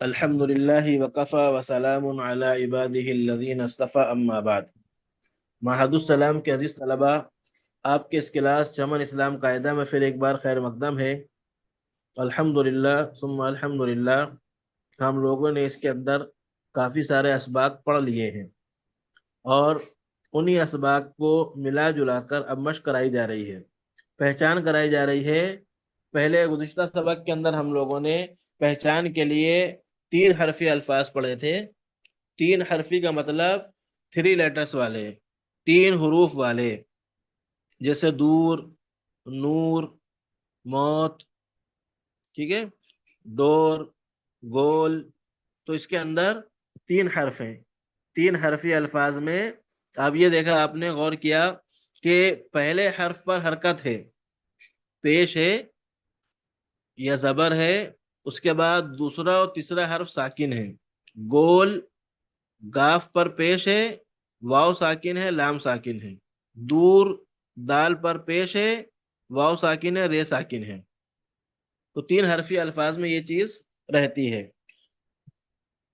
الحمدللہ وقفا وسلام علی عباده الذین اصطفى اما بعد۔ معہد السلام کے عزیز طلبہ، آپ کے اس کلاس چمن اسلام قاعدہ میں پھر ایک بار خیر مقدم ہے۔ الحمدللہ ثم الحمدللہ، ہم لوگوں نے اس کے اندر کافی سارے اسباق پڑھ لیے ہیں اور انہی اسباق کو ملا جلا کر اب مشق کرائی جا رہی ہے، پہچان کرائی جا رہی ہے۔ پہلے گزشتہ سبق کے اندر ہم لوگوں نے پہچان کے لیے 3 حرفی الفاظ پڑھے تھے۔ 3 حرفی کا مطلب 3 لیٹرز والے، 3 حروف والے، جیسے دور، نور، موت، ٹھیک ہے، ڈور، گول۔ تو اس کے اندر 3 حرف ہیں۔ 3 حرفی الفاظ میں اب یہ دیکھا آپ نے، غور کیا کہ پہلے حرف پر حرکت ہے، پیش ہے یا زبر ہے، اس کے بعد دوسرا اور تیسرا حرف ساکن ہے۔ گول گاف پر پیش ہے، واو ساکن ہے، لام ساکن ہے۔ دور دال پر پیش ہے، واو ساکن ہے، رے ساکن ہے۔ تو 3 حرفی الفاظ میں یہ چیز رہتی ہے۔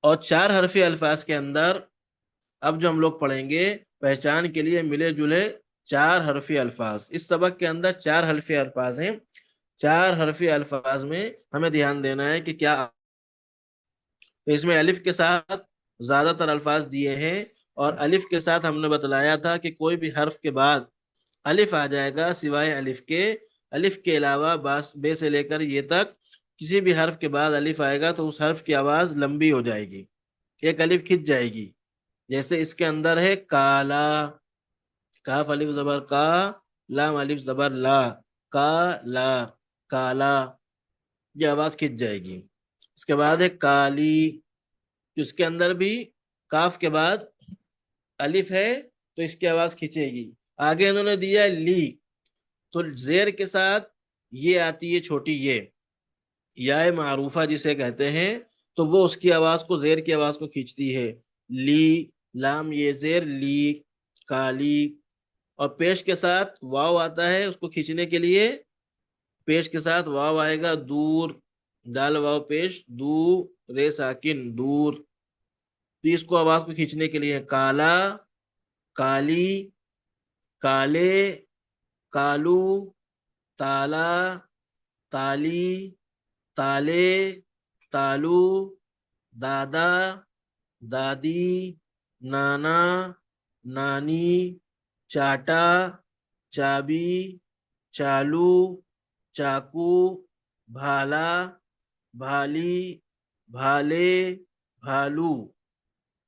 اور 4 حرفی الفاظ کے اندر اب جو ہم لوگ پڑھیں گے پہچان کے لیے ملے جلے 4 حرفی الفاظ۔ اس سبق کے اندر 4 حرفی الفاظ ہیں۔ 4 حرفی الفاظ میں ہمیں دھیان دینا ہے کہ کیا اس میں الف کے ساتھ زیادہ تر الفاظ دیے ہیں، اور الف کے ساتھ ہم نے بتلایا تھا کہ کوئی بھی حرف کے بعد الف آ جائے گا سوائے الف کے علاوہ بے سے لے کر یہ تک کسی بھی حرف کے بعد الف آئے گا تو اس حرف کی آواز لمبی ہو جائے گی، ایک الف کھنچ جائے گی۔ جیسے اس کے اندر ہے کالا، کاف الف زبر کا، لام الف زبر لا، کالا، کالا، یہ آواز کھنچ جائے گی۔ اس کے بعد ہے کالی، اس کے اندر بھی کاف کے بعد الف ہے تو اس کی آواز کھنچے گی۔ آگے انہوں نے دیا لی، تو زیر کے ساتھ یہ آتی ہے چھوٹی یا معروفہ جسے کہتے ہیں، تو وہ اس کی آواز کو، زیر کی آواز کو کھینچتی ہے۔ لی، لام یہ زیر، لی، کالی۔ اور پیش کے ساتھ واو آتا ہے، اس کو کھینچنے کے لیے پیش کے ساتھ واو آئے گا، دور، دال واو پیش، دو، رے ساکن، دور۔ تو اس کو آواز کو کھینچنے کے لیے کالا، کالی، کالے، کالو، تالا، تالی، تالے، تالو، دادا، دادی، نانا، نانی، چاٹا، چابی، چالو، چاقو، بھالا، بھالی، بھالے، بھالو۔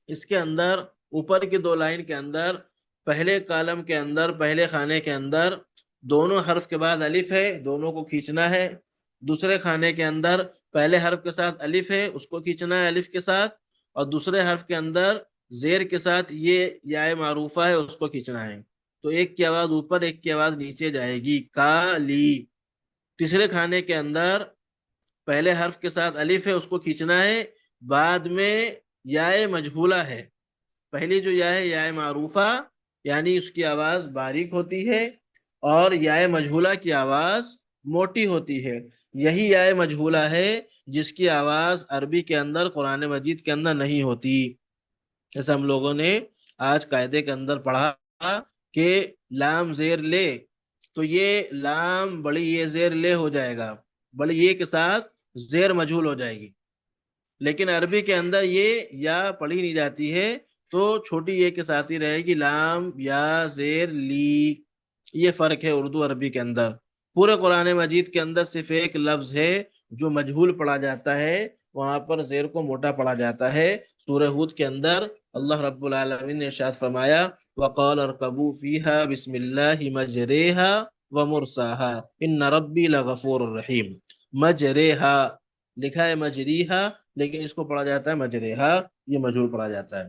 اس کے اندر اوپر کی 2 لائن کے اندر پہلے کالم کے اندر، پہلے خانے کے اندر دونوں حرف کے بعد الف ہے، دونوں کو کھینچنا ہے۔ دوسرے خانے کے اندر پہلے حرف کے ساتھ الف ہے، اس کو کھینچنا ہے الف کے ساتھ، اور دوسرے حرف کے اندر زیر کے ساتھ یہ یا معروفہ ہے، اس کو کھینچنا ہے۔ تو ایک کی آواز اوپر، ایک کی آواز نیچے جائے گی، کالی۔ تیسرے خانے کے اندر پہلے حرف کے ساتھ الف ہے، اس کو کھینچنا ہے، بعد میں یا مجہولہ ہے۔ پہلی جو یا ہے یا معروفہ، یعنی اس کی آواز باریک ہوتی ہے، اور یا مجہولہ کی آواز موٹی ہوتی ہے۔ یہی یا مجہولہ ہے جس کی آواز عربی کے اندر، قرآن مجید کے اندر نہیں ہوتی۔ جیسے ہم لوگوں نے آج قاعدے کے اندر پڑھا کہ لام زیر لے، تو یہ لام بڑی یہ زیر لے ہو جائے گا، بڑی یہ کے ساتھ زیر مجہول ہو جائے گی۔ لیکن عربی کے اندر یہ یا پڑھی نہیں جاتی ہے، تو چھوٹی یہ کے ساتھ ہی رہے گی، لام یا زیر لی۔ یہ فرق ہے اردو عربی کے اندر۔ پورے قرآن مجید کے اندر صرف ایک لفظ ہے جو مجہول پڑھا جاتا ہے، وہاں پر زیر کو موٹا پڑھا جاتا ہے۔ سورہ ہود کے اندر اللہ رب العالمین نے ارشاد فرمایا، وَقَالَ ارْكَبُوا فِيهَا بِسْمِ اللَّهِ مَجْرَاهَا وَمُرْسَاهَا إِنَّ رَبِّي لَغَفُورٌ رَحِيمٌ۔ مجریہا لکھا ہے مجریہا، لیکن اس کو پڑھا جاتا ہے مجریہا، یہ مجہول پڑھا جاتا ہے۔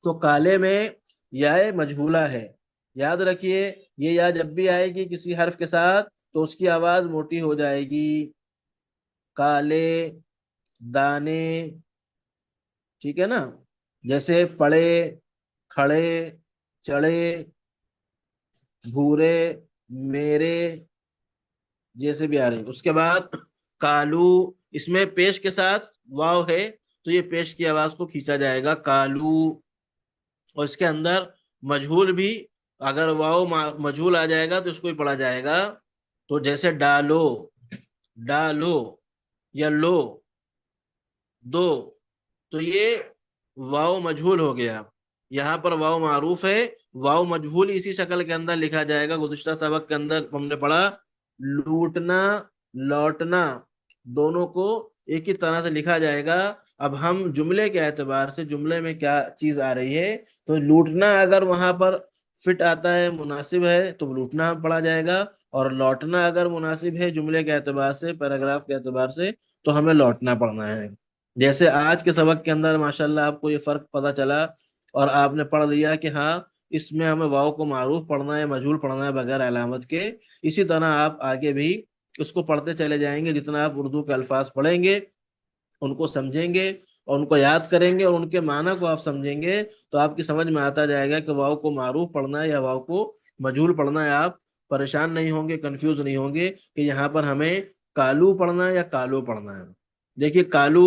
تو کالے میں یا مجہولہ ہے، یاد رکھیے یہ یا جب بھی آئے گی کسی حرف کے ساتھ تو اس کی آواز موٹی ہو جائے گی۔ کالے، دانے، ٹھیک ہے نا، جیسے پڑے، کھڑے، چڑے، بھورے، میرے، جیسے بھی آ رہے۔ اس کے بعد کالو، اس میں پیش کے ساتھ واو ہے، تو یہ پیش کی آواز کو کھینچا جائے گا کالو. اور اس کے اندر مجہول بھی اگر واو مجہول آ جائے گا تو اس کو بھی پڑھا جائے گا. تو جیسے ڈالو، ڈالو یا لو، دو، تو یہ واو مجہول ہو گیا. یہاں پر واو معروف ہے، واو مجہول اسی شکل کے اندر لکھا جائے گا. گزشتہ سبق کے اندر ہم نے پڑھا لوٹنا، لوٹنا دونوں کو ایک ہی طرح سے لکھا جائے گا. اب ہم جملے کے اعتبار سے جملے میں کیا چیز آ رہی ہے، تو لوٹنا اگر وہاں پر فٹ آتا ہے، مناسب ہے، تو لوٹنا پڑھا جائے گا. اور لوٹنا اگر مناسب ہے جملے کے اعتبار سے، پیراگراف کے اعتبار سے، تو ہمیں لوٹنا پڑھنا ہے. جیسے آج کے سبق کے اندر ماشاءاللہ آپ کو یہ فرق پتہ چلا اور آپ نے پڑھ لیا کہ ہاں اس میں ہمیں واو کو معروف پڑھنا ہے، مجہول پڑھنا ہے بغیر علامت کے. اسی طرح آپ آگے بھی اس کو پڑھتے چلے جائیں گے. جتنا آپ اردو کے الفاظ پڑھیں گے، ان کو سمجھیں گے اور ان کو یاد کریں گے اور ان کے معنی کو آپ سمجھیں گے، تو آپ کی سمجھ میں آتا جائے گا کہ واو کو معروف پڑھنا ہے یا واو کو مجہول پڑھنا ہے. آپ پریشان نہیں ہوں گے، کنفیوز نہیں ہوں گے کہ یہاں پر ہمیں کالو پڑھنا ہے یا کالو پڑھنا ہے. دیکھیے کالو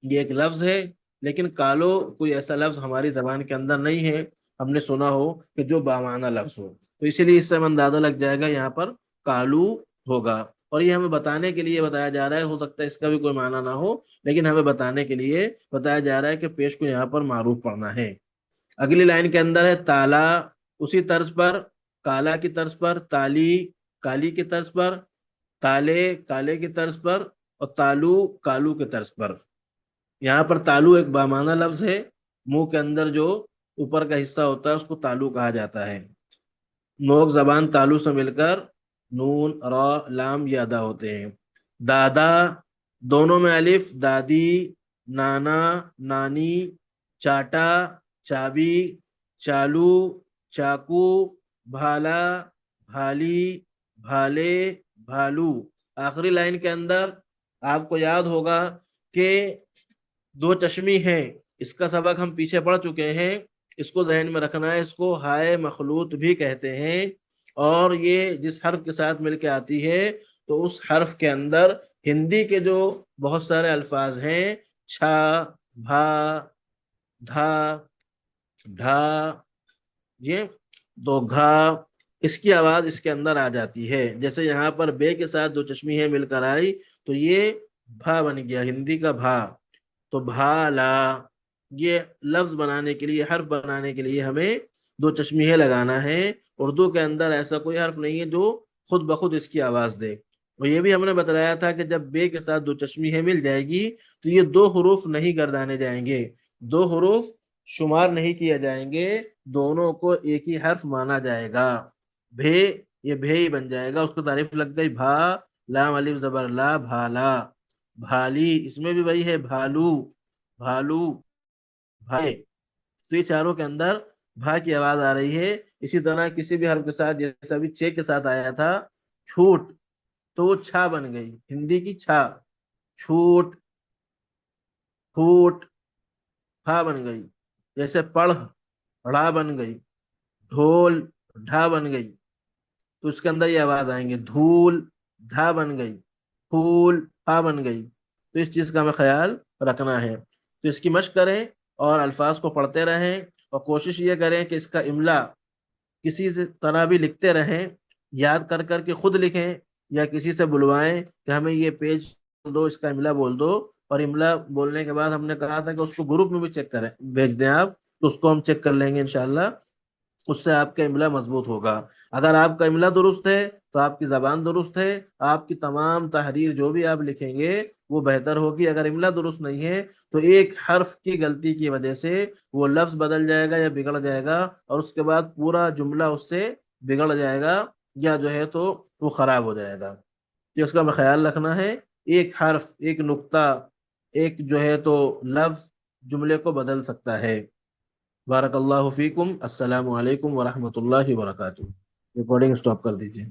یہ ایک لفظ ہے، لیکن کالو کوئی ایسا لفظ ہماری زبان کے اندر نہیں ہے ہم نے سنا ہو کہ جو بامعنی لفظ ہو. تو اسی لیے اس سے ہمیں اندازہ لگ جائے گا یہاں پر کالو ہوگا. اور یہ ہمیں بتانے کے لیے بتایا جا رہا ہے، ہو سکتا ہے اس کا بھی کوئی معنی نہ ہو، لیکن ہمیں بتانے کے لیے بتایا جا رہا ہے کہ پیش کو یہاں پر معروف پڑھنا ہے. اگلی لائن کے اندر ہے تالا، اسی طرز پر کالا کی طرز پر، تالی کالی کی طرز پر، تالے کالے کی طرز پر، اور تالو کالو کی طرز پر. یہاں پر تالو ایک بامعنی لفظ ہے. منہ کے اندر جو اوپر کا حصہ ہوتا ہے اس کو تالو کہا جاتا ہے. نوک زبان تالو سے مل کر نون، را، لام یہ ادا ہوتے ہیں. دادا دونوں میں الف، دادی، نانا، نانی، چاٹا، چابی، چالو، چاقو، بھالا، بھالی، بھالے، بھالو. آخری لائن کے اندر آپ کو یاد ہوگا کہ دو چشمی ہیں، اس کا سبق ہم پیچھے پڑھ چکے ہیں، اس کو ذہن میں رکھنا ہے. اس کو ہائے مخلوط بھی کہتے ہیں، اور یہ جس حرف کے ساتھ مل کے آتی ہے تو اس حرف کے اندر ہندی کے جو بہت سارے الفاظ ہیں، چھا، بھا، دھا، ڈھا، یہ دو گھا، اس کی آواز اس کے اندر آ جاتی ہے. جیسے یہاں پر بے کے ساتھ دو چشمی ہے مل کر آئی تو یہ بھا بن گیا، ہندی کا بھا. تو بھالا یہ لفظ بنانے کے لیے، حرف بنانے کے لیے ہمیں دو چشمی ہے لگانا ہے. اردو کے اندر ایسا کوئی حرف نہیں ہے جو خود بخود اس کی آواز دے. اور یہ بھی ہم نے بتلایا تھا کہ جب بے کے ساتھ دو چشمی ہے مل جائے گی تو یہ دو حروف نہیں گردانے جائیں گے، دو حروف شمار نہیں کیے جائیں گے، دونوں کو ایک ہی حرف مانا جائے گا. بھے یہ بھے ہی بن جائے گا. اس کو تعریف لگ گئی بھا، لام الف زبر لا، بھالا. بھالی اس میں بھی وہی ہے، بھالو، بھالو، بھائی. تو یہ چاروں کے اندر بھا کی آواز آ رہی ہے. اسی طرح کسی بھی حرف کے ساتھ، جیسا بھی چے کے ساتھ آیا تھا چھوٹ، تو وہ چھا بن گئی، ہندی کی چھا. چھوٹ، پھوٹ، پھا بن گئی. جیسے پڑھ، ڑا بن گئی. ڈھول، ڈھا بن گئی. تو اس کے اندر یہ آواز آئیں گے. دھول، دھا بن گئی. پھول، پھا بن گئی. تو اس چیز کا ہمیں خیال رکھنا ہے. تو اس کی مشق کریں اور الفاظ کو پڑھتے رہیں، اور کوشش یہ کریں کہ اس کا املا کسی سے طرح بھی لکھتے رہیں، یاد کر کر کے خود لکھیں یا کسی سے بلوائیں کہ ہمیں یہ پیج دو، اس کا املا بول دو. اور املا بولنے کے بعد ہم نے کہا تھا کہ اس کو گروپ میں بھی چیک کریں، بھیج دیں آپ، تو اس کو ہم چیک کر لیں گے انشاءاللہ. اس سے آپ کا املا مضبوط ہوگا. اگر آپ کا املا درست ہے تو آپ کی زبان درست ہے، آپ کی تمام تحریر جو بھی آپ لکھیں گے وہ بہتر ہوگی. اگر املا درست نہیں ہے تو ایک حرف کی غلطی کی وجہ سے وہ لفظ بدل جائے گا یا بگڑ جائے گا، اور اس کے بعد پورا جملہ اس سے بگڑ جائے گا یا جو ہے تو وہ خراب ہو جائے گا. تو اس کا ہمیں خیال رکھنا ہے. ایک حرف، ایک نقطہ، ایک جو ہے تو لفظ جملے کو بدل سکتا ہے. بارک اللہ فیکم. السلام علیکم ورحمۃ اللہ وبرکاتہ. ریکارڈنگ سٹاپ کر دیجیے.